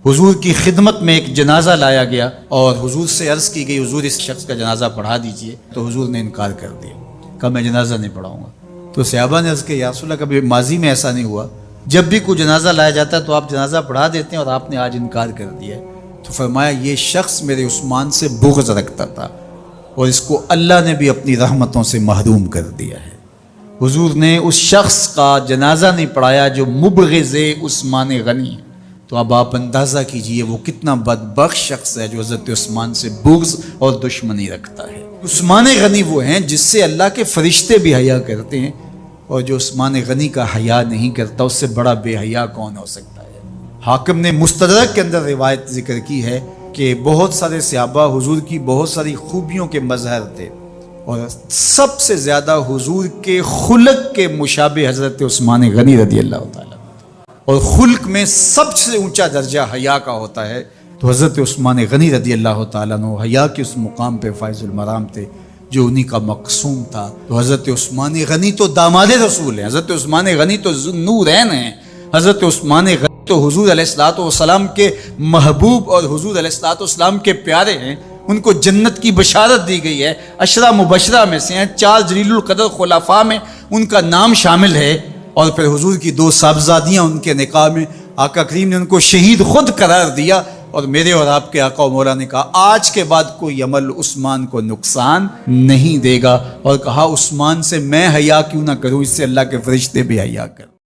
حضور کی خدمت میں ایک جنازہ لایا گیا اور حضور سے عرض کی گئی حضور اس شخص کا جنازہ پڑھا دیجئے، تو حضور نے انکار کر دیا، کہا میں جنازہ نہیں پڑھاؤں گا۔ تو صحابہ نے عرض کیا یا رسول اللہ کبھی ماضی میں ایسا نہیں ہوا، جب بھی کوئی جنازہ لایا جاتا ہے تو آپ جنازہ پڑھا دیتے ہیں اور آپ نے آج انکار کر دیا ہے؟ تو فرمایا یہ شخص میرے عثمان سے بغض رکھتا تھا اور اس کو اللہ نے بھی اپنی رحمتوں سے محروم کر دیا ہے۔ حضور نے اس شخص کا جنازہ نہیں پڑھایا جو مبغض عثمان غنی ہے، تو اب آپ اندازہ کیجئے وہ کتنا بدبخت شخص ہے جو حضرت عثمان سے بغض اور دشمنی رکھتا ہے۔ عثمان غنی وہ ہیں جس سے اللہ کے فرشتے بھی حیا کرتے ہیں، اور جو عثمان غنی کا حیا نہیں کرتا اس سے بڑا بے حیا کون ہو سکتا ہے؟ حاکم نے مستدرک کے اندر روایت ذکر کی ہے کہ بہت سارے صحابہ حضور کی بہت ساری خوبیوں کے مظہر تھے، اور سب سے زیادہ حضور کے خلق کے مشابہ حضرت عثمان غنی رضی اللہ تعالیٰ، اور خلق میں سب سے اونچا درجہ حیا کا ہوتا ہے، تو حضرت عثمان غنی رضی اللہ تعالیٰ عنہ حیا کے اس مقام پہ فائز المرام تھے جو انہی کا مقصوم تھا۔ تو حضرت عثمان غنی تو داماد رسول ہیں، حضرت عثمان غنی تو ذوالنورین ہیں، حضرت عثمان غنی تو حضور علیہ الصلوۃ والسلام کے محبوب اور حضور علیہ الصلوۃ والسلام کے پیارے ہیں، ان کو جنت کی بشارت دی گئی ہے، عشرہ مبشرہ میں سے ہیں، 4 جلیل القدر خلفاء میں ان کا نام شامل ہے، اور پھر حضور کی 2 صاحبزادیاں ان کے نکاح میں آقا کریم نے ان کو شہید خود قرار دیا، اور میرے اور آپ کے آقا و مولا نے کہا آج کے بعد کوئی عمل عثمان کو نقصان نہیں دے گا، اور کہا عثمان سے میں حیا کیوں نہ کروں، اس سے اللہ کے فرشتے بھی حیا کر